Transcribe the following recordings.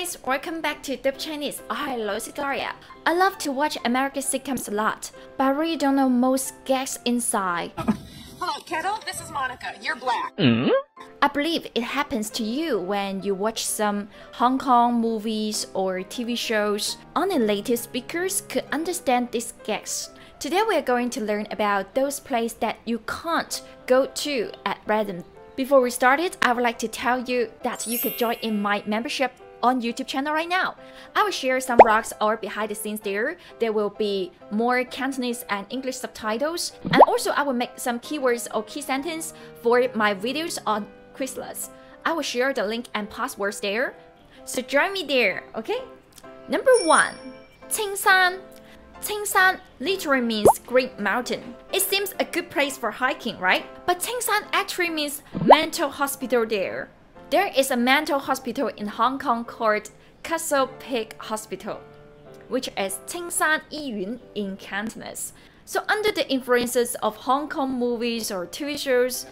guys, welcome back to Dub Chinese. Hello, it's Gloria. I love to watch American sitcoms a lot, but I really don't know most gags inside. Hello, Kettle. This is Monica. You're black. I believe it happens to you when you watch some Hong Kong movies or TV shows. Only native speakers could understand these gags. Today we are going to learn about those places that you can't go to at random. Before we start it, I would like to tell you that you could join in my membership on YouTube channel right now. I will share some vlogs or behind the scenes there. There will be more Cantonese and English subtitles, and also I will make some keywords or key sentence for my videos on Quizless. I will share the link and passwords there, so join me there, okay? Number 1, Qingshan. Qingshan literally means Great Mountain. It seems a good place for hiking, right? But Qingshan actually means mental hospital there. There is a mental hospital in Hong Kong called 𝐔𝐶𝐃 Hospital, which is 青山醫院 in Cantonese. So under the influences of Hong Kong movies or TV shows,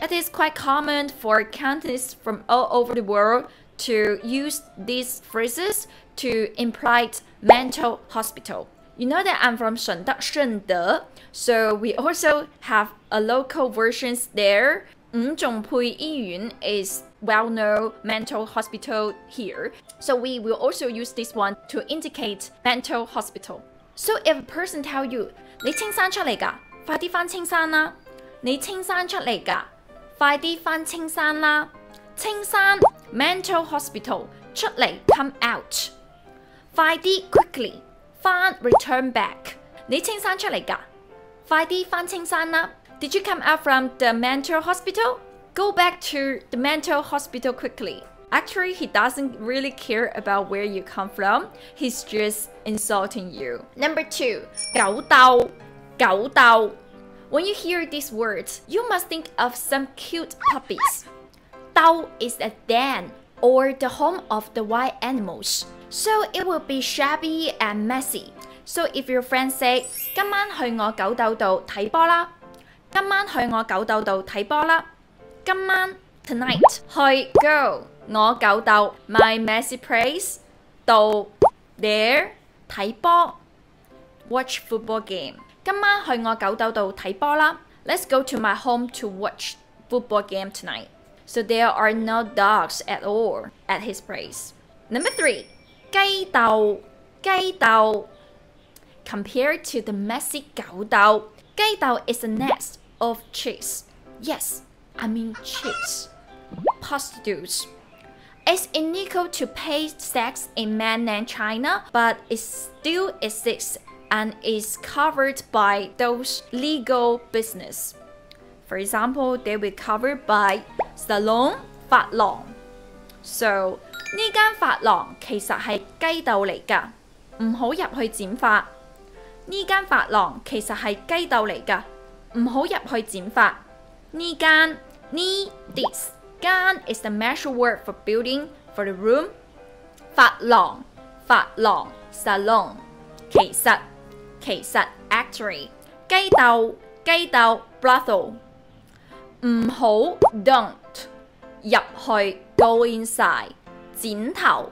it is quite common for Cantonese from all over the world to use these phrases to imply mental hospital. You know that I'm from Shengde, so we also have a local versions there. 5種配醫院 is well-known mental hospital here. So we will also use this one to indicate mental hospital. So if a person tell you, 你青山出嚟㗎，快啲返青山啦！你青山出嚟㗎，快啲返青山啦！青山 mental hospital 出嚟 come out， 快啲 quickly 返 return back。你青山出嚟㗎，快啲返青山啦！ Did you come out from the mental hospital? Go back to the mental hospital quickly. Actually, he doesn't really care about where you come from. He's just insulting you. Number 2, 狗竇, 狗竇. When you hear these words, you must think of some cute puppies. 竇 is a den or the home of the wild animals. So it will be shabby and messy. So if your friends say, 今晚去我狗竇度睇波啦，今晚去我狗竇度睇波啦，今晚 tonight 去 go 我狗竇 my messy place 度 there 睇波 watch football game。今晚去我狗竇度睇波啦。Let's go to my home to watch football game tonight. So there are no dogs at all at his place. Number 3, 雞竇, 雞竇. Compared to the messy 狗竇, 雞竇 is a nest of chicks. Yes, I mean chicks. Prostitutes. It's illegal to pay sex in mainland China, but it still exists and is covered by those legal business. For example, they will covered by salon 髮廊. So 呢間髮廊其實係雞竇嚟㗎，唔好入去剪髮。呢間髮廊其實係雞竇嚟㗎，唔好入去剪髮。呢間 this 間 is the measure word for building for the room. 髮廊 salon 其實 actually 雞竇 brothel 唔好 don't 入去 go inside 剪頭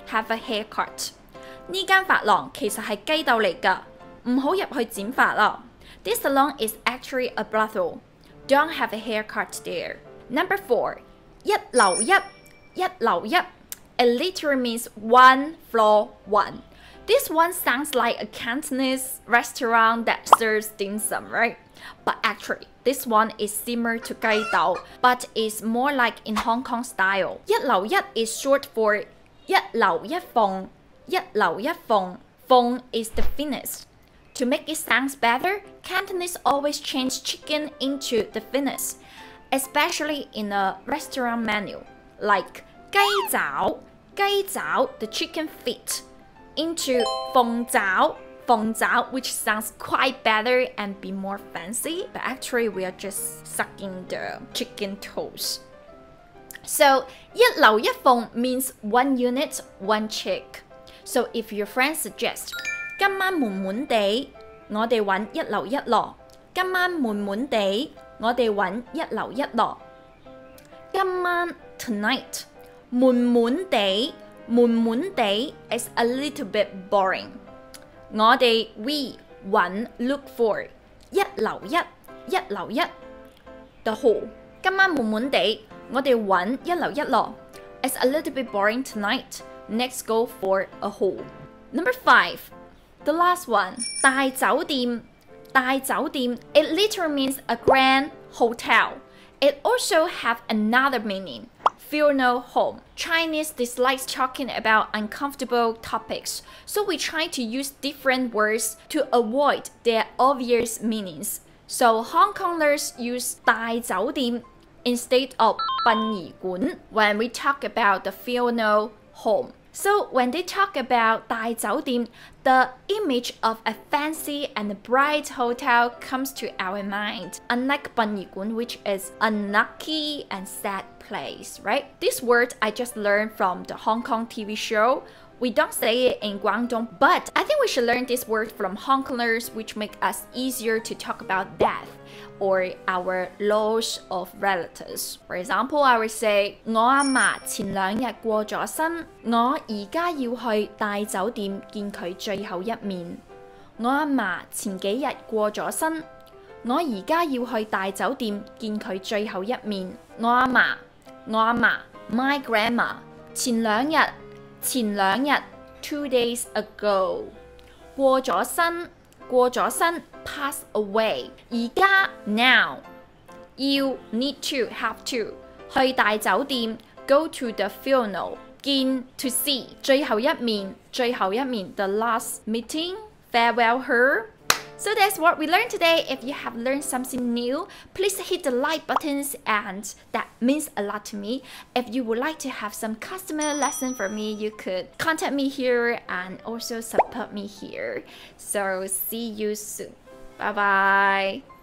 have a haircut 呢間髮廊其實係雞竇嚟㗎，唔好入去剪髮啦。This salon is actually a brothel. Don't have a haircut there. Number 4, 一樓一 It literally means 1 floor 1. This one sounds like a Cantonese restaurant that serves dim sum, right? But actually, this one is similar to 雞竇, but is more like in Hong Kong style. 一樓一 is short for 一樓一鳳. 一樓一鳳. Feng is the thinnest. To make it sound better, Cantonese always change chicken into the thinnest, especially in a restaurant menu, like 雞爪, the chicken feet, into 鳳爪, which sounds quite better and be more fancy, but actually we are just sucking the chicken toes. So 一樓一鳳 means 1 unit, 1 chick. So if your friend suggests 今晚悶悶地，我哋揾一樓一落。今晚悶悶地，我哋揾一樓一落。今晚 tonight. 悶悶地 is a little bit boring. 我哋 we 揾 look for 一樓一 The hall 今晚悶悶地，我哋揾一樓一咯。It's a little bit boring tonight. Next go for a hall. Number 5, the last one. 大酒店 it literally means a grand hotel. It also have another meaning. Funeral home. Chinese dislikes talking about uncomfortable topics, so we try to use different words to avoid their obvious meanings. So Hong Kongers use 大酒店 instead of 殯儀館 when we talk about the funeral home. So when they talk about 大酒店, the image of a fancy and bright hotel comes to our mind, unlike 殯儀館, which is unlucky and sad place, right? This word I just learned from the Hong Kong TV show. We don't say it in Guangdong, but I think we should learn this word from Hong Kongers, which make us easier to talk about death or our loss of relatives. For example, I would say 我阿嫲前2日過咗身，我而家要去大酒店見佢最後一面。我阿嫲前幾日過咗身，我而家要去大酒店見佢最後一面。我阿嫲 my grandma 前2日 2 days ago 過咗身 pass away 而家 now you need to have to 去大酒店 go to the funeral 見 to see 最後一面 the last meeting farewell her. So that's what we learned today. If you have learned something new, please hit the like buttons, and that means a lot to me. If you would like to have some customer lesson for me, you could contact me here and also support me here. So see you soon. Bye bye.